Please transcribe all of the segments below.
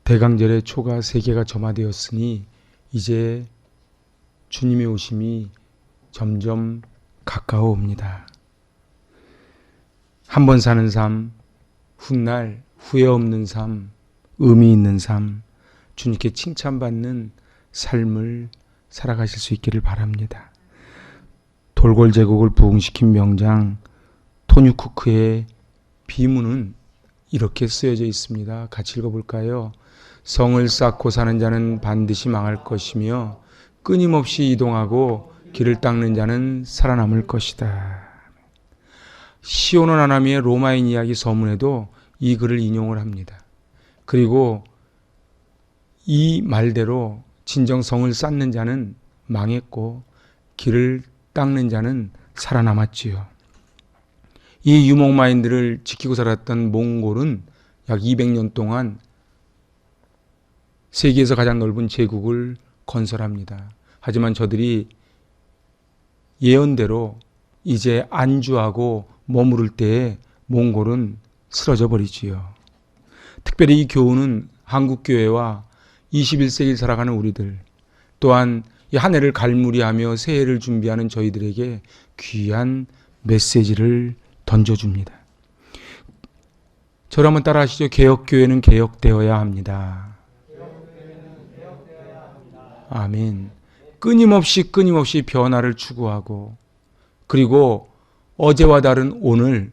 대강절의 초가 세계가 점화되었으니 이제 주님의 오심이 점점 가까워 옵니다. 한 번 사는 삶, 훗날 후회 없는 삶, 의미 있는 삶, 주님께 칭찬받는 삶을 살아가실 수 있기를 바랍니다. 돌골 제국을 부흥시킨 명장 토니 쿠크의 비문은 이렇게 쓰여져 있습니다. 같이 읽어볼까요? 성을 쌓고 사는 자는 반드시 망할 것이며 끊임없이 이동하고 길을 닦는 자는 살아남을 것이다. 시오노 나나미의 로마인 이야기 서문에도 이 글을 인용을 합니다. 그리고 이 말대로 진정 성을 쌓는 자는 망했고 길을 닦는 자는 살아남았지요. 이 유목마인들을 지키고 살았던 몽골은 약 200년 동안 세계에서 가장 넓은 제국을 건설합니다. 하지만 저들이 예언대로 이제 안주하고 머무를 때에 몽골은 쓰러져 버리지요. 특별히 이 교훈은 한국교회와 21세기를 살아가는 우리들, 또한 이 한 해를 갈무리하며 새해를 준비하는 저희들에게 귀한 메시지를 던져줍니다. 저를 한번 따라 하시죠. 개혁교회는 개혁되어야 합니다. 아멘. 끊임없이 변화를 추구하고, 그리고 어제와 다른 오늘,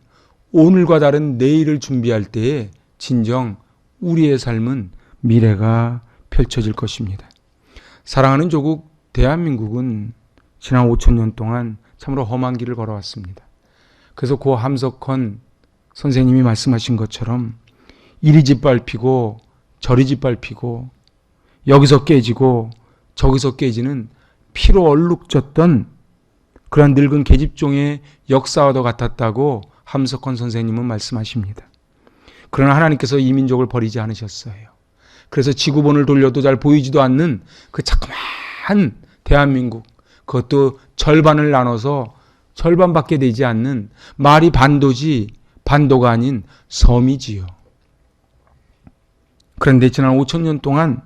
오늘과 다른 내일을 준비할 때에 진정 우리의 삶은 미래가 펼쳐질 것입니다. 사랑하는 조국 대한민국은 지난 5,000년 동안 참으로 험한 길을 걸어왔습니다. 그래서 고 함석헌 선생님이 말씀하신 것처럼 이리 짓밟히고 저리 짓밟히고 여기서 깨지고 저기서 깨지는 피로 얼룩졌던 그러한 늙은 계집종의 역사와도 같았다고 함석헌 선생님은 말씀하십니다. 그러나 하나님께서 이 민족을 버리지 않으셨어요. 그래서 지구본을 돌려도 잘 보이지도 않는 그 자그마한 대한민국, 그것도 절반을 나눠서 절반밖에 되지 않는 말이 반도지 반도가 아닌 섬이지요. 그런데 지난 5,000년 동안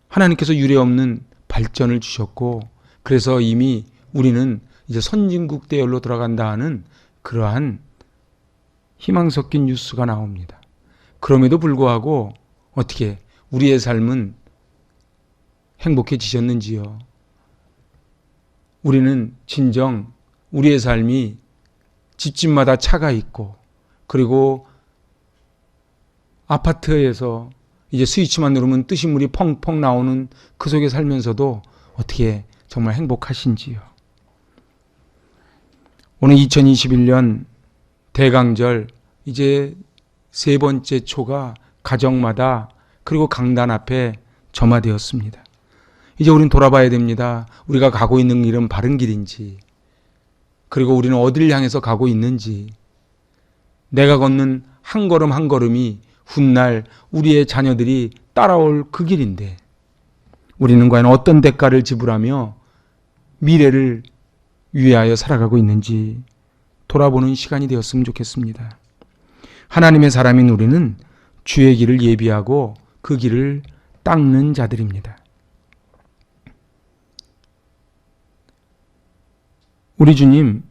하나님께서 유례없는 발전을 주셨고, 그래서 이미 우리는 이제 선진국 대열로 들어간다 하는 그러한 희망 섞인 뉴스가 나옵니다. 그럼에도 불구하고 어떻게 우리의 삶은 행복해지셨는지요? 우리는 진정 우리의 삶이 집집마다 차가 있고, 그리고 아파트에서 이제 스위치만 누르면 뜨신 물이 펑펑 나오는 그 속에 살면서도 어떻게 정말 행복하신지요? 오늘 2021년 대강절 이제 세 번째 초가 가정마다 그리고 강단 앞에 점화되었습니다. 이제 우리는 돌아봐야 됩니다. 우리가 가고 있는 길은 바른 길인지, 그리고 우리는 어디를 향해서 가고 있는지, 내가 걷는 한 걸음 한 걸음이 훗날 우리의 자녀들이 따라올 그 길인데 우리는 과연 어떤 대가를 지불하며 미래를 위하여 살아가고 있는지 돌아보는 시간이 되었으면 좋겠습니다. 하나님의 사람인 우리는 주의 길을 예비하고 그 길을 닦는 자들입니다. 우리 주님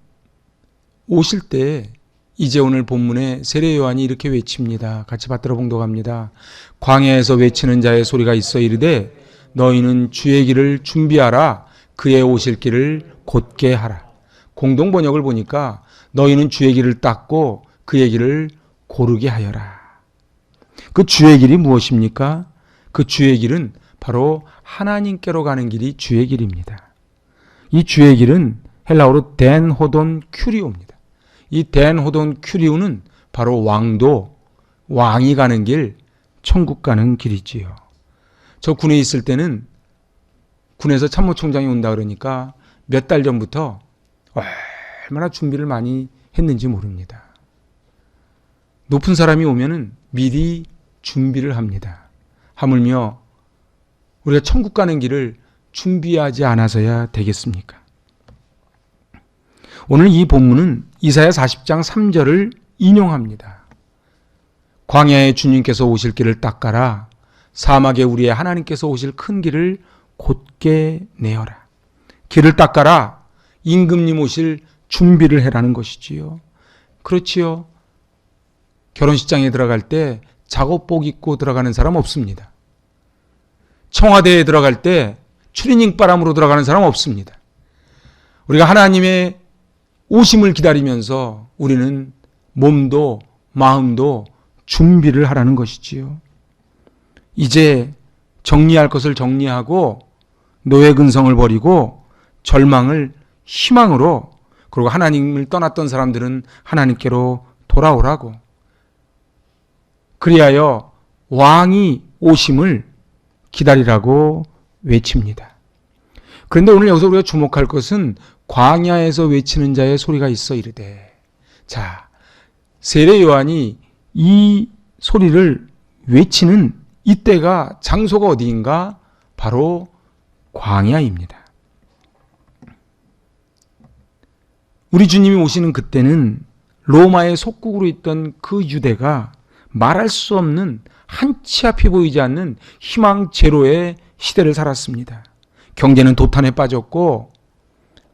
오실 때 이제 오늘 본문에 세례 요한이 이렇게 외칩니다. 같이 받들어 봉독합니다. 광야에서 외치는 자의 소리가 있어 이르되 너희는 주의 길을 준비하라. 그의 오실 길을 곧게 하라. 공동 번역을 보니까 너희는 주의 길을 닦고 그의 길을 고르게 하여라. 그 주의 길이 무엇입니까? 그 주의 길은 바로 하나님께로 가는 길이 주의 길입니다. 이 주의 길은 헬라어로 덴 호돈 큐리오입니다. 이 덴 호돈 큐리오는 바로 왕도, 왕이 가는 길, 천국 가는 길이지요. 저 군에 있을 때는 군에서 참모총장이 온다 그러니까 몇 달 전부터 얼마나 준비를 많이 했는지 모릅니다. 높은 사람이 오면은 미리 준비를 합니다. 하물며 우리가 천국 가는 길을 준비하지 않아서야 되겠습니까? 오늘 이 본문은 이사야 40장 3절을 인용합니다. 광야에 주님께서 오실 길을 닦아라. 사막에 우리의 하나님께서 오실 큰 길을 곧게 내어라. 길을 닦아라. 임금님 오실 준비를 해라는 것이지요. 그렇지요. 결혼식장에 들어갈 때 작업복 입고 들어가는 사람 없습니다. 청와대에 들어갈 때 추리닝 바람으로 들어가는 사람 없습니다. 우리가 하나님의 오심을 기다리면서 우리는 몸도 마음도 준비를 하라는 것이지요. 이제 정리할 것을 정리하고 노예 근성을 버리고 절망을 희망으로, 그리고 하나님을 떠났던 사람들은 하나님께로 돌아오라고. 그리하여 왕이 오심을 기다리라고 외칩니다. 그런데 오늘 여기서 우리가 주목할 것은 광야에서 외치는 자의 소리가 있어 이르되. 자, 세례 요한이 이 소리를 외치는 이때가, 장소가 어디인가? 바로 광야입니다. 우리 주님이 오시는 그때는 로마의 속국으로 있던 그 유대가 말할 수 없는, 한치 앞이 보이지 않는 희망 제로의 시대를 살았습니다. 경제는 도탄에 빠졌고,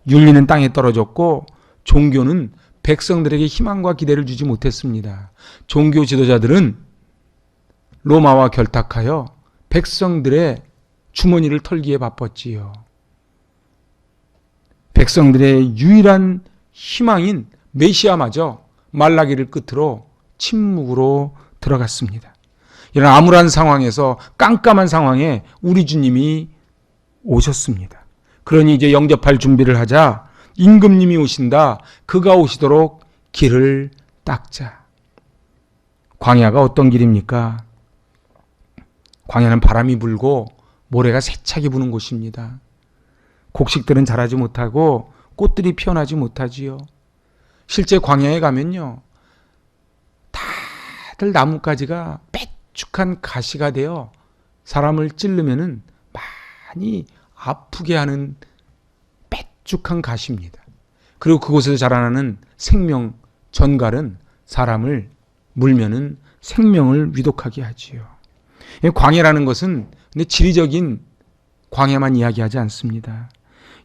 윤리는 땅에 떨어졌고, 종교는 백성들에게 희망과 기대를 주지 못했습니다. 종교 지도자들은 로마와 결탁하여 백성들의 주머니를 털기에 바빴지요. 백성들의 유일한 희망인 메시아마저 말라기를 끝으로 침묵으로 들어갔습니다. 이런 암울한 상황에서, 깜깜한 상황에 우리 주님이 오셨습니다. 그러니 이제 영접할 준비를 하자. 임금님이 오신다. 그가 오시도록 길을 닦자. 광야가 어떤 길입니까? 광야는 바람이 불고 모래가 세차게 부는 곳입니다. 곡식들은 자라지 못하고 꽃들이 피어나지 못하지요. 실제 광야에 가면요, 다들 나뭇가지가 빼쭉한 가시가 되어 사람을 찌르면은 많이 아프게 하는 빼쭉한 가시입니다. 그리고 그곳에서 자라나는 생명 전갈은 사람을 물면은 생명을 위독하게 하지요. 광야라는 것은 근데 지리적인 광야만 이야기하지 않습니다.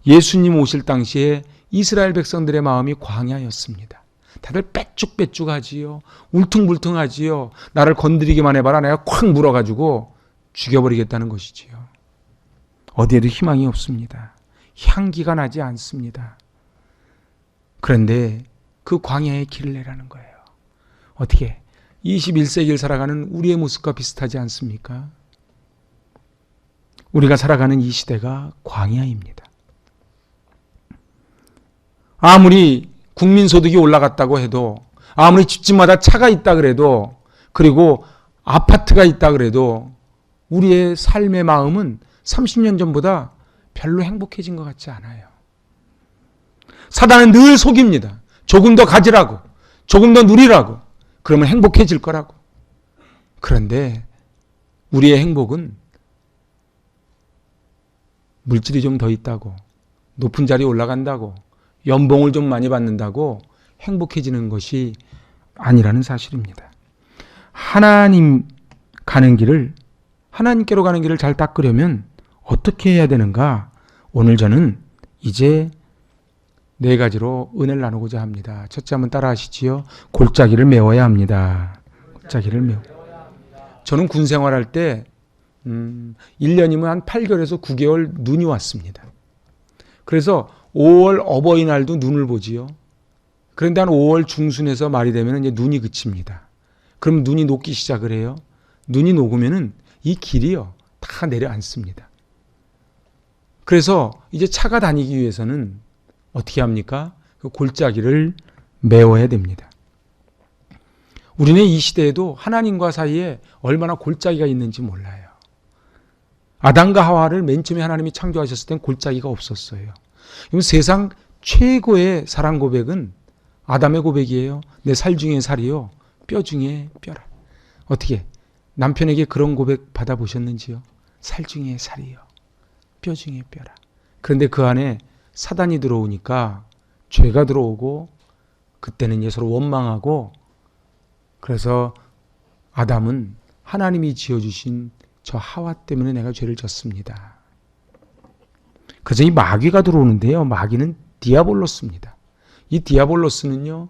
예수님 오실 당시에 이스라엘 백성들의 마음이 광야였습니다. 다들 빼쭉빼쭉하지요. 울퉁불퉁하지요. 나를 건드리기만 해봐라. 내가 콱 물어가지고 죽여버리겠다는 것이지요. 어디에도 희망이 없습니다. 향기가 나지 않습니다. 그런데 그 광야의 길을 내라는 거예요. 어떻게? 21세기를 살아가는 우리의 모습과 비슷하지 않습니까? 우리가 살아가는 이 시대가 광야입니다. 아무리 국민소득이 올라갔다고 해도, 아무리 집집마다 차가 있다 그래도, 그리고 아파트가 있다 그래도 우리의 삶의 마음은 30년 전보다 별로 행복해진 것 같지 않아요. 사단은 늘 속입니다. 조금 더 가지라고, 조금 더 누리라고, 그러면 행복해질 거라고. 그런데 우리의 행복은 물질이 좀 더 있다고, 높은 자리에 올라간다고, 연봉을 좀 많이 받는다고 행복해지는 것이 아니라는 사실입니다. 하나님께로 가는 길을 잘 닦으려면 어떻게 해야 되는가? 오늘 저는 이제 4가지로 은혜를 나누고자 합니다. 첫째, 한번 따라 하시지요. 골짜기를 메워야 합니다. 골짜기를 메워. 저는 군 생활할 때 1년이면 한 8개월에서 9개월 눈이 왔습니다. 그래서 5월 어버이날도 눈을 보지요. 그런데 한 5월 중순에서 말이 되면 이제 눈이 그칩니다. 그럼 눈이 녹기 시작을 해요. 눈이 녹으면은 이 길이요, 다 내려앉습니다. 그래서 이제 차가 다니기 위해서는 어떻게 합니까? 그 골짜기를 메워야 됩니다. 우리는 이 시대에도 하나님과 사이에 얼마나 골짜기가 있는지 몰라요. 아담과 하와를 맨 처음에 하나님이 창조하셨을 땐 골짜기가 없었어요. 그럼 세상 최고의 사랑 고백은 아담의 고백이에요. 내 살 중에 살이요, 뼈 중에 뼈라. 어떻게 남편에게 그런 고백 받아보셨는지요? 살 중에 살이요, 뼈 중에 뼈라. 그런데 그 안에 사단이 들어오니까 죄가 들어오고, 그때는 이제 서로 원망하고, 그래서 아담은 하나님이 지어주신 저 하와 때문에 내가 죄를 졌습니다. 그래서 이 마귀가 들어오는데요. 마귀는 디아볼로스입니다. 이 디아볼로스는요,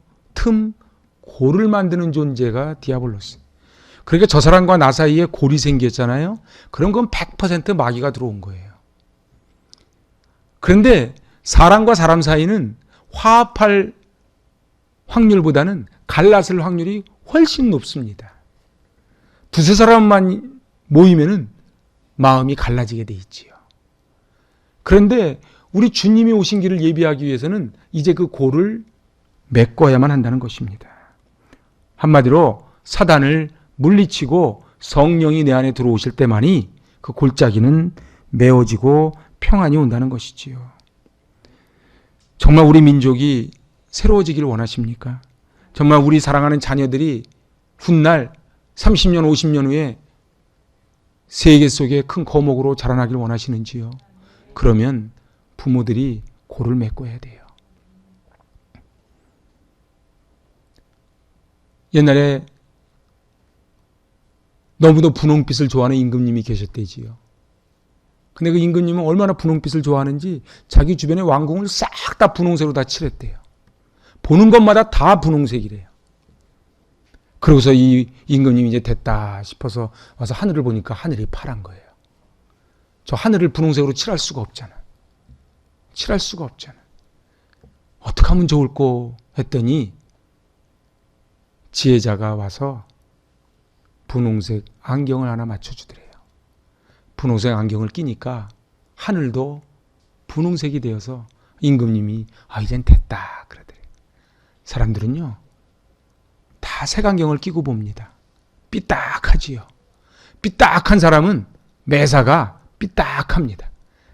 골을 만드는 존재가 디아볼로스. 그러니까 저 사람과 나 사이에 골이 생겼잖아요. 그런 건 100% 마귀가 들어온 거예요. 그런데 사람과 사람 사이는 화합할 확률보다는 갈라설 확률이 훨씬 높습니다. 두세 사람만 모이면은 마음이 갈라지게 돼 있지요. 그런데 우리 주님이 오신 길을 예비하기 위해서는 이제 그 골을 메꿔야만 한다는 것입니다. 한마디로 사단을 물리치고 성령이 내 안에 들어오실 때만이 그 골짜기는 메워지고 평안이 온다는 것이지요. 정말 우리 민족이 새로워지기를 원하십니까? 정말 우리 사랑하는 자녀들이 훗날 30년, 50년 후에 세계 속에 큰 거목으로 자라나길 원하시는지요? 그러면 부모들이 골을 메꿔야 돼요. 옛날에 너무도 분홍빛을 좋아하는 임금님이 계셨대지요. 근데 그 임금님은 얼마나 분홍빛을 좋아하는지 자기 주변의 왕궁을 싹 다 분홍색으로 다 칠했대요. 보는 것마다 다 분홍색이래요. 그러고서 이 임금님이 이제 됐다 싶어서 와서 하늘을 보니까 하늘이 파란 거예요. 저 하늘을 분홍색으로 칠할 수가 없잖아. 칠할 수가 없잖아. 어떻게 하면 좋을꼬 했더니 지혜자가 와서 분홍색 안경을 하나 맞춰주더래요. 분홍색 안경을 끼니까 하늘도 분홍색이 되어서 임금님이 이젠 됐다 그러더래요. 사람들은요 다 색안경을 끼고 봅니다. 삐딱하지요. 삐딱한 사람은 매사가 삐딱합니다.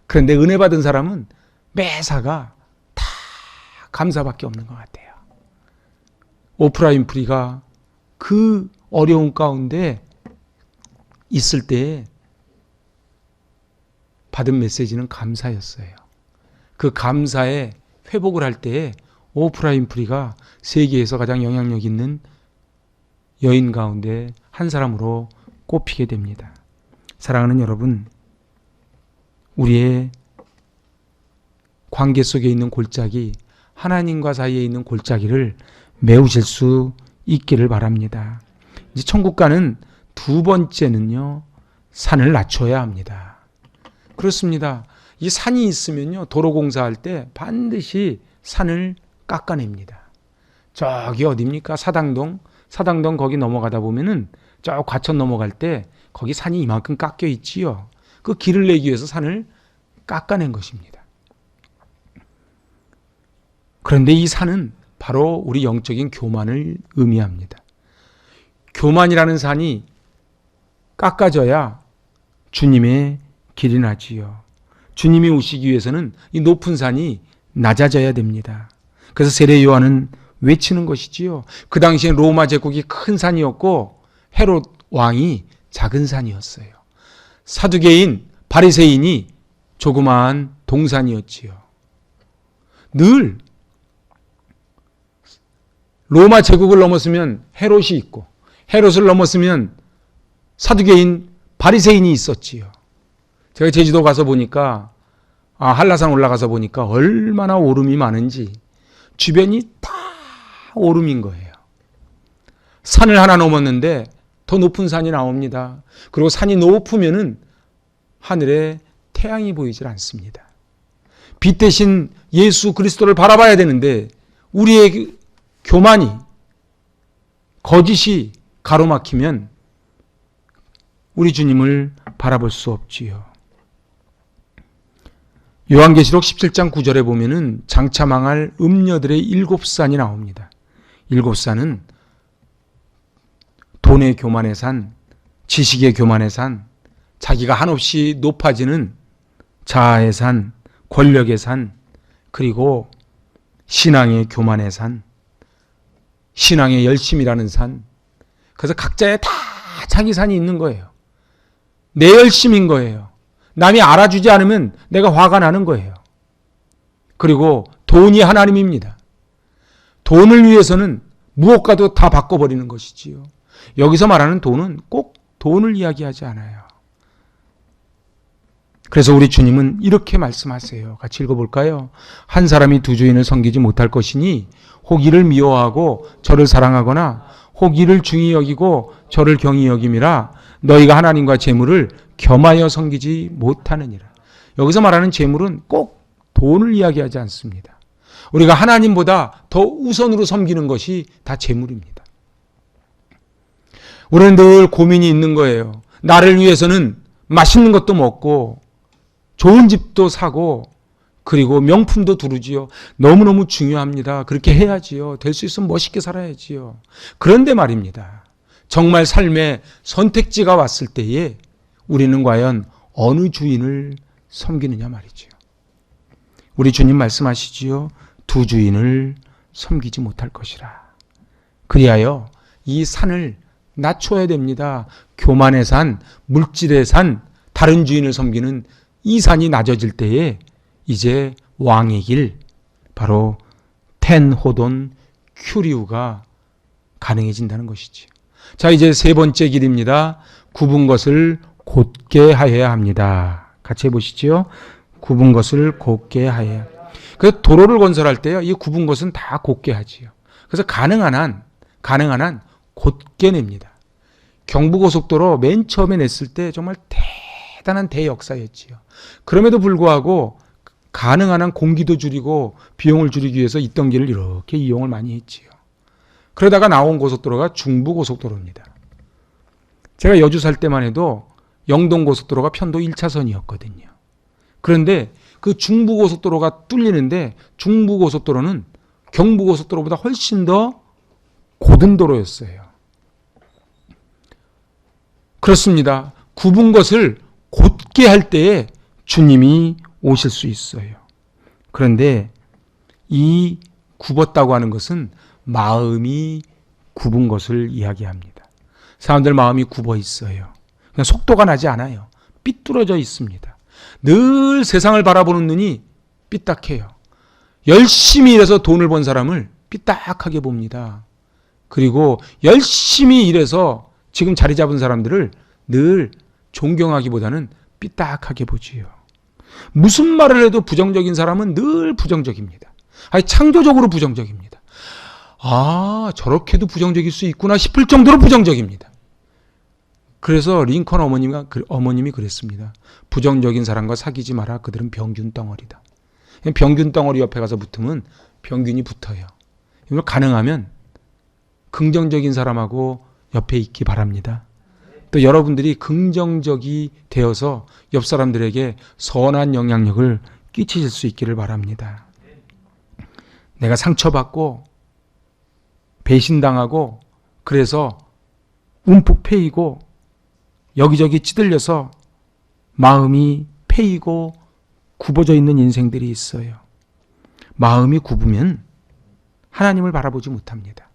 그런데 은혜 받은 사람은 매사가 다 감사밖에 없는 것 같아요. 오프라 윈프리가 그 어려운 가운데 있을 때 받은 메시지는 감사였어요. 그 감사에 회복을 할 때에 오프라 윈프리가 세계에서 가장 영향력 있는 여인 가운데 한 사람으로 꼽히게 됩니다. 사랑하는 여러분, 우리의 관계 속에 있는 골짜기, 하나님과 사이에 있는 골짜기를 메우실 수 있기를 바랍니다. 이제 천국 가는 두 번째는요, 산을 낮춰야 합니다. 그렇습니다. 이 산이 있으면요, 도로 공사할 때 반드시 산을 깎아냅니다. 저기 어디입니까? 사당동 거기 넘어가다 보면은 저 과천 넘어갈 때 거기 산이 이만큼 깎여 있지요. 그 길을 내기 위해서 산을 깎아낸 것입니다. 그런데 이 산은 바로 우리 영적인 교만을 의미합니다. 교만이라는 산이 깎아져야 주님의 길이 나지요. 주님이 오시기 위해서는 이 높은 산이 낮아져야 됩니다. 그래서 세례 요한은 외치는 것이지요. 그 당시엔 로마 제국이 큰 산이었고 헤롯 왕이 작은 산이었어요. 사두개인 바리새인이 조그마한 동산이었지요. 늘 로마 제국을 넘었으면 헤롯이 있고 헤롯을 넘었으면 사두개인 바리새인이 있었지요. 제가 제주도 가서 보니까 한라산 올라가서 보니까 얼마나 오름이 많은지 주변이 다 오름인 거예요. 산을 하나 넘었는데 더 높은 산이 나옵니다. 그리고 산이 높으면은 하늘에 태양이 보이질 않습니다. 빛 대신 예수 그리스도를 바라봐야 되는데 우리의 교만이 거짓이 가로막히면 우리 주님을 바라볼 수 없지요. 요한계시록 17장 9절에 보면은 장차 망할 음녀들의 7산이 나옵니다. 7산은 돈의 교만의 산, 지식의 교만의 산, 자기가 한없이 높아지는 자아의 산, 권력의 산, 그리고 신앙의 교만의 산, 신앙의 열심이라는 산. 그래서 각자의 다 자기 산이 있는 거예요. 내 열심인 거예요. 남이 알아주지 않으면 내가 화가 나는 거예요. 그리고 돈이 하나님입니다. 돈을 위해서는 무엇과도 다 바꿔버리는 것이지요. 여기서 말하는 돈은 꼭 돈을 이야기하지 않아요. 그래서 우리 주님은 이렇게 말씀하세요. 같이 읽어볼까요? 한 사람이 두 주인을 섬기지 못할 것이니 혹 이를 미워하고 저를 사랑하거나 혹 이를 중히 여기고 저를 경히 여김이라 너희가 하나님과 재물을 겸하여 섬기지 못하느니라. 여기서 말하는 재물은 꼭 돈을 이야기하지 않습니다. 우리가 하나님보다 더 우선으로 섬기는 것이 다 재물입니다. 우리는 늘 고민이 있는 거예요. 나를 위해서는 맛있는 것도 먹고 좋은 집도 사고 그리고 명품도 두르지요. 너무너무 중요합니다. 그렇게 해야지요. 될 수 있으면 멋있게 살아야지요. 그런데 말입니다. 정말 삶의 선택지가 왔을 때에 우리는 과연 어느 주인을 섬기느냐 말이지요. 우리 주님 말씀하시지요. 두 주인을 섬기지 못할 것이라. 그리하여 이 산을 낮춰야 됩니다. 교만의 산, 물질의 산, 다른 주인을 섬기는 이 산이 낮아질 때에 이제 왕의 길, 바로 텐호돈 큐리우가 가능해진다는 것이지요. 자, 이제 세 번째 길입니다. 굽은 것을 곧게 하여야 합니다. 같이 해보시죠. 굽은 것을 곧게 하여야. 그래서 도로를 건설할 때요, 이 굽은 것은 다 곧게 하지요. 그래서 가능한 한 곧게 냅니다. 경부고속도로 맨 처음에 냈을 때 정말 대단한 대역사였지요. 그럼에도 불구하고 가능한 한 공기도 줄이고 비용을 줄이기 위해서 있던 길을 이렇게 이용을 많이 했지요. 그러다가 나온 고속도로가 중부고속도로입니다. 제가 여주 살 때만 해도 영동고속도로가 편도 1차선이었거든요. 그런데 그 중부고속도로가 뚫리는데 중부고속도로는 경부고속도로보다 훨씬 더 고든 도로였어요. 그렇습니다. 굽은 것을 곧게 할 때에 주님이 오실 수 있어요. 그런데 이 굽었다고 하는 것은 마음이 굽은 것을 이야기합니다. 사람들 마음이 굽어 있어요. 그냥 속도가 나지 않아요. 삐뚤어져 있습니다. 늘 세상을 바라보는 눈이 삐딱해요. 열심히 일해서 돈을 번 사람을 삐딱하게 봅니다. 그리고 열심히 일해서 지금 자리 잡은 사람들을 늘 존경하기보다는 삐딱하게 보지요. 무슨 말을 해도 부정적인 사람은 늘 부정적입니다. 아니, 창조적으로 부정적입니다. 아, 저렇게도 부정적일 수 있구나 싶을 정도로 부정적입니다. 그래서 링컨 어머님이 그랬습니다. 부정적인 사람과 사귀지 마라. 그들은 병균 덩어리다. 병균 덩어리 옆에 가서 붙으면 병균이 붙어요. 가능하면 긍정적인 사람하고 옆에 있기 바랍니다. 또 여러분들이 긍정적이 되어서 옆 사람들에게 선한 영향력을 끼치실 수 있기를 바랍니다. 내가 상처받고 배신당하고 그래서 움푹 패이고 여기저기 찌들려서 마음이 패이고 굽어져 있는 인생들이 있어요. 마음이 굽으면 하나님을 바라보지 못합니다.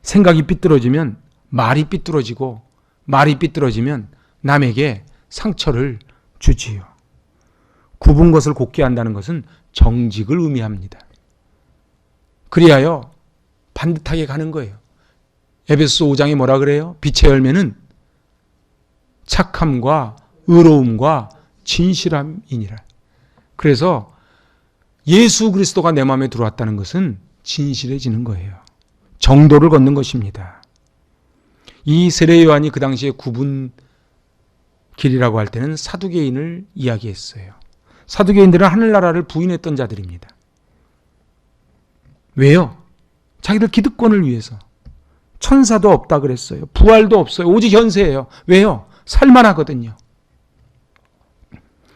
생각이 삐뚤어지면 말이 삐뚤어지고 말이 삐뚤어지면 남에게 상처를 주지요. 굽은 것을 곧게 한다는 것은 정직을 의미합니다. 그리하여 반듯하게 가는 거예요. 에베소서 5장에 뭐라 그래요? 빛의 열매는 착함과 의로움과 진실함이니라. 그래서 예수 그리스도가 내 마음에 들어왔다는 것은 진실해지는 거예요. 정도를 걷는 것입니다. 이 세례 요한이 그 당시에 굽은 길이라고 할 때는 사두개인을 이야기했어요. 사두개인들은 하늘나라를 부인했던 자들입니다. 왜요? 자기들 기득권을 위해서. 천사도 없다 그랬어요. 부활도 없어요. 오직 현세예요. 왜요? 살만하거든요.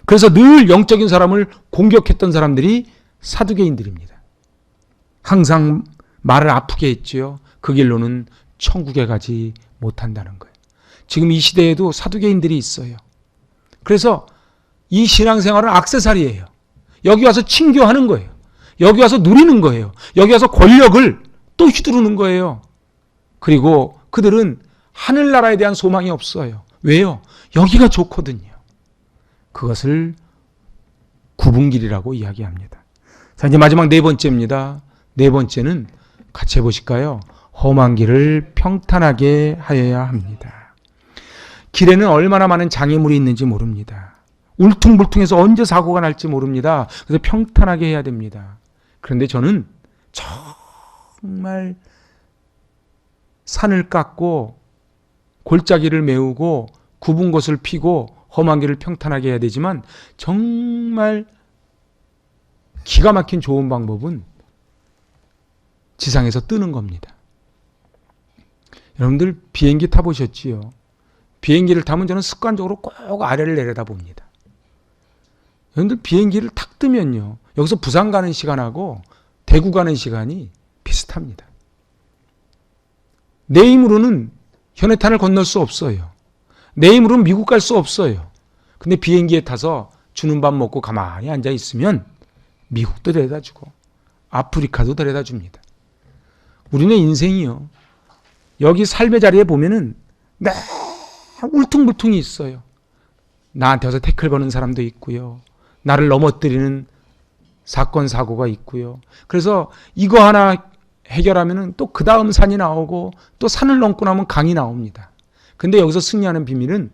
그래서 늘 영적인 사람을 공격했던 사람들이 사두개인들입니다. 항상 말을 아프게 했지요. 그 길로는 천국에 가지 못한다는 거예요. 지금 이 시대에도 사두개인들이 있어요. 그래서 이 신앙생활은 액세서리예요. 여기 와서 친교하는 거예요. 여기 와서 누리는 거예요. 여기 와서 권력을 또 휘두르는 거예요. 그리고 그들은 하늘나라에 대한 소망이 없어요. 왜요? 여기가 좋거든요. 그것을 굽은 길이라고 이야기합니다. 자, 이제 마지막 네 번째입니다. 네 번째는 같이 해보실까요? 험한 길을 평탄하게 하여야 합니다. 길에는 얼마나 많은 장애물이 있는지 모릅니다. 울퉁불퉁해서 언제 사고가 날지 모릅니다. 그래서 평탄하게 해야 됩니다. 그런데 저는 정말 산을 깎고 골짜기를 메우고 굽은 곳을 피고 험한 길을 평탄하게 해야 되지만 정말 기가 막힌 좋은 방법은 지상에서 뜨는 겁니다. 여러분들 비행기 타보셨지요? 비행기를 타면 저는 습관적으로 꼭 아래를 내려다봅니다. 여러분들 비행기를 탁 뜨면요, 여기서 부산 가는 시간하고 대구 가는 시간이 비슷합니다. 내 힘으로는 현해탄을 건널 수 없어요. 내 힘으로는 미국 갈 수 없어요. 근데 비행기에 타서 주는 밥 먹고 가만히 앉아 있으면 미국도 데려다 주고 아프리카도 데려다 줍니다. 우리는 인생이요, 여기 삶의 자리에 보면은 매 울퉁불퉁이 있어요. 나한테 와서 태클 거는 사람도 있고요, 나를 넘어뜨리는 사건 사고가 있고요. 그래서 이거 하나 해결하면은 또 그 다음 산이 나오고 또 산을 넘고 나면 강이 나옵니다. 근데 여기서 승리하는 비밀은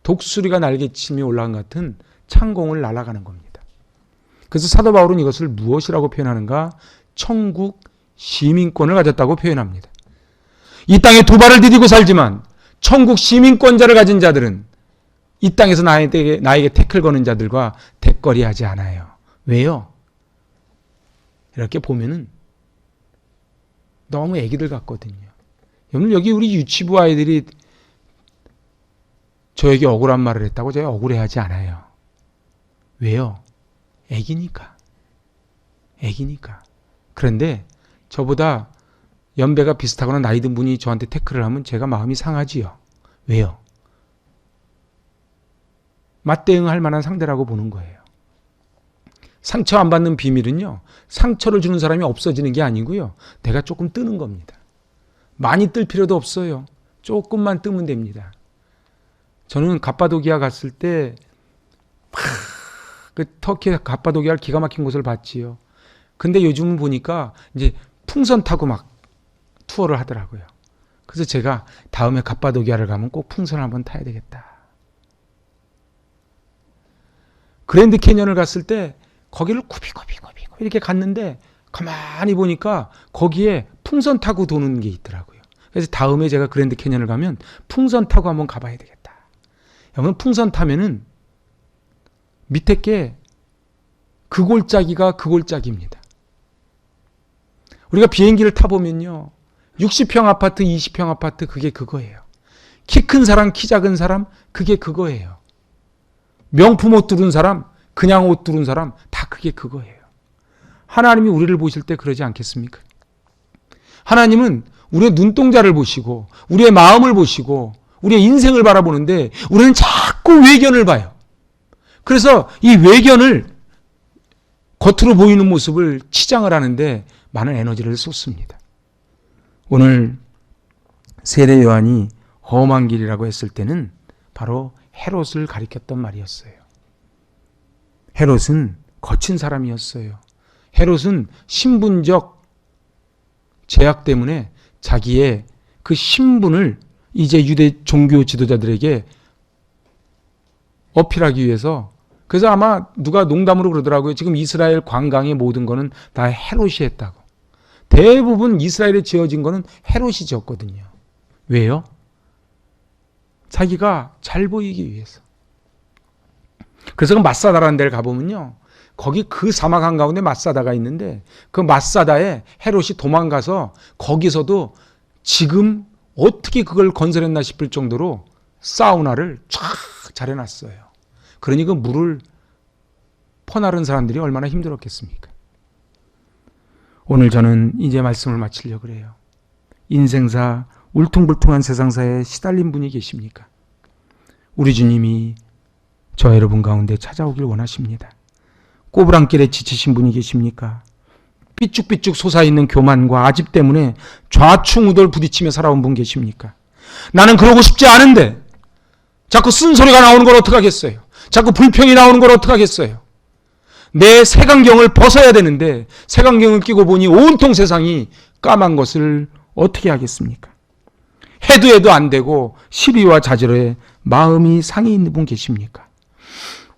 독수리가 날개치며 올라간 같은 창공을 날아가는 겁니다. 그래서 사도 바울은 이것을 무엇이라고 표현하는가? 천국 시민권을 가졌다고 표현합니다. 이 땅에 두 발을 디디고 살지만 천국 시민권자를 가진 자들은 이 땅에서 나에게 태클 거는 자들과 대거리하지 않아요. 왜요? 이렇게 보면은 너무 애기들 같거든요. 여러분, 여기 우리 유치부 아이들이 저에게 억울한 말을 했다고 제가 억울해하지 않아요. 왜요? 애기니까. 애기니까. 그런데 저보다 연배가 비슷하거나 나이 든 분이 저한테 태클을 하면 제가 마음이 상하지요. 왜요? 맞대응할 만한 상대라고 보는 거예요. 상처 안 받는 비밀은요, 상처를 주는 사람이 없어지는 게 아니고요, 내가 조금 뜨는 겁니다. 많이 뜰 필요도 없어요. 조금만 뜨면 됩니다. 저는 갑바도기아 갔을 때 그 터키 갑바도기아를 기가 막힌 곳을 봤지요. 근데 요즘은 보니까 이제 풍선 타고 막 투어를 하더라고요. 그래서 제가 다음에 갑바도기아를 가면 꼭 풍선을 한번 타야 되겠다. 그랜드 캐년을 갔을 때 거기를 쿠비쿠비 이렇게 갔는데 가만히 보니까 거기에 풍선 타고 도는 게 있더라고요. 그래서 다음에 제가 그랜드 캐년을 가면 풍선 타고 한번 가봐야 되겠다. 여러분, 풍선 타면은 밑에 게 그 골짜기가 그 골짜기입니다. 우리가 비행기를 타보면요, 60평 아파트, 20평 아파트, 그게 그거예요. 키 큰 사람, 키 작은 사람, 그게 그거예요. 명품 옷 두른 사람, 그냥 옷 두른 사람, 다 그게 그거예요. 하나님이 우리를 보실 때 그러지 않겠습니까? 하나님은 우리의 눈동자를 보시고 우리의 마음을 보시고 우리의 인생을 바라보는데 우리는 자꾸 외견을 봐요. 그래서 이 외견을, 겉으로 보이는 모습을 치장을 하는데 많은 에너지를 쏟습니다. 오늘 세례 요한이 험한 길이라고 했을 때는 바로 헤롯을 가리켰던 말이었어요. 헤롯은 거친 사람이었어요. 헤롯은 신분적 제약 때문에 자기의 그 신분을 이제 유대 종교 지도자들에게 어필하기 위해서, 그래서 아마 누가 농담으로 그러더라고요. 지금 이스라엘 관광의 모든 거는 다 헤롯이 했다고. 대부분 이스라엘에 지어진 거는 헤롯이 지었거든요. 왜요? 자기가 잘 보이기 위해서. 그래서 그 마사다라는 데를 가보면요, 거기 그 사막 한가운데 마사다가 있는데 그 마사다에 헤롯이 도망가서 거기서도 지금 어떻게 그걸 건설했나 싶을 정도로 사우나를 쫙 잘 해놨어요. 그러니 그 물을 퍼나른 사람들이 얼마나 힘들었겠습니까? 오늘 저는 이제 말씀을 마치려고 그래요. 인생사, 울퉁불퉁한 세상사에 시달린 분이 계십니까? 우리 주님이 저 여러분 가운데 찾아오길 원하십니다. 꼬부랑길에 지치신 분이 계십니까? 삐쭉삐쭉 솟아있는 교만과 아집 때문에 좌충우돌 부딪히며 살아온 분 계십니까? 나는 그러고 싶지 않은데 자꾸 쓴소리가 나오는 걸 어떡하겠어요? 자꾸 불평이 나오는 걸 어떡하겠어요? 내 색안경을 벗어야 되는데 색안경을 끼고 보니 온통 세상이 까만 것을 어떻게 하겠습니까? 해도 안 되고 시비와 자절에 마음이 상해 있는 분 계십니까?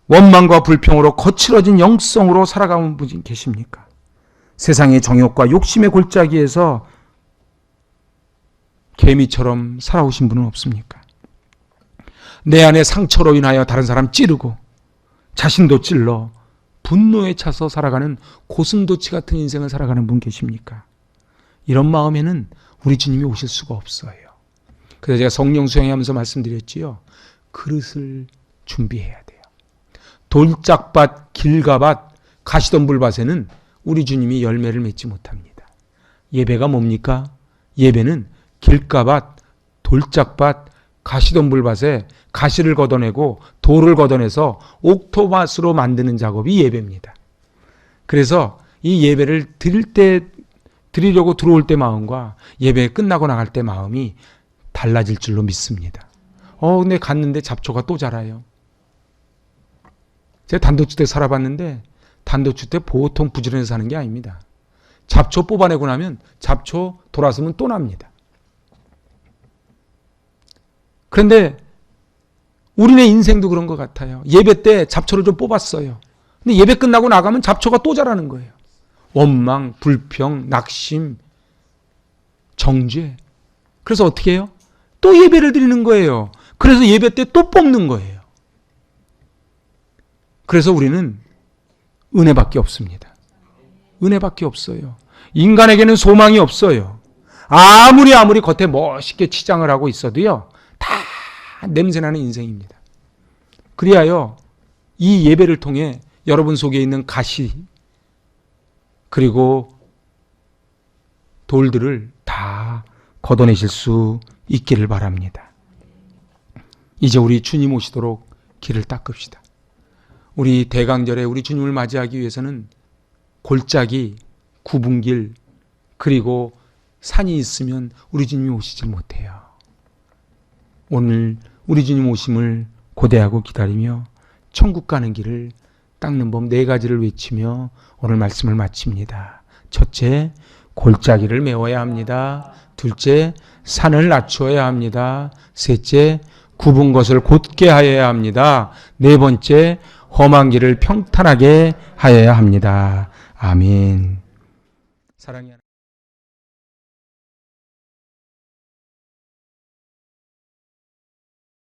원망과 불평으로 거칠어진 영성으로 살아가는 분이 계십니까? 세상의 정욕과 욕심의 골짜기에서 개미처럼 살아오신 분은 없습니까? 내 안에 상처로 인하여 다른 사람 찌르고 자신도 찔러 분노에 차서 살아가는 고슴도치 같은 인생을 살아가는 분 계십니까? 이런 마음에는 우리 주님이 오실 수가 없어요. 그래서 제가 성령 수행하면서 말씀드렸지요. 그릇을 준비해야 돼요. 돌짝밭, 길가밭, 가시덤불밭에는 우리 주님이 열매를 맺지 못합니다. 예배가 뭡니까? 예배는 길가밭, 돌짝밭, 가시덤불밭에 가시를 걷어내고 돌을 걷어내서 옥토밭으로 만드는 작업이 예배입니다. 그래서 이 예배를 드리려고 들어올 때 마음과 예배 끝나고 나갈 때 마음이 달라질 줄로 믿습니다. 근데 갔는데 잡초가 또 자라요. 제가 단독주택 살아봤는데 단독주택 보통 부지런해서 사는 게 아닙니다. 잡초 뽑아내고 나면 잡초 돌아서면 또 납니다. 그런데 우리네 인생도 그런 것 같아요. 예배 때 잡초를 좀 뽑았어요. 근데 예배 끝나고 나가면 잡초가 또 자라는 거예요. 원망, 불평, 낙심, 정죄. 그래서 어떻게 해요? 또 예배를 드리는 거예요. 그래서 예배 때 또 뽑는 거예요. 그래서 우리는 은혜밖에 없습니다. 은혜밖에 없어요. 인간에게는 소망이 없어요. 아무리 겉에 멋있게 치장을 하고 있어도요. 다 냄새나는 인생입니다. 그리하여 이 예배를 통해 여러분 속에 있는 가시 그리고 돌들을 다 걷어내실 수 있기를 바랍니다. 이제 우리 주님 오시도록 길을 닦읍시다. 우리 대강절에 우리 주님을 맞이하기 위해서는 골짜기, 굽은길 그리고 산이 있으면 우리 주님이 오시질 못해요. 오늘 우리 주님 오심을 고대하고 기다리며 천국 가는 길을 닦는 법 4가지를 외치며 오늘 말씀을 마칩니다. 첫째, 골짜기를 메워야 합니다. 둘째, 산을 낮추어야 합니다. 셋째, 굽은 것을 곧게 하여야 합니다. 네 번째, 험한 길을 평탄하게 하여야 합니다. 아멘. 사랑의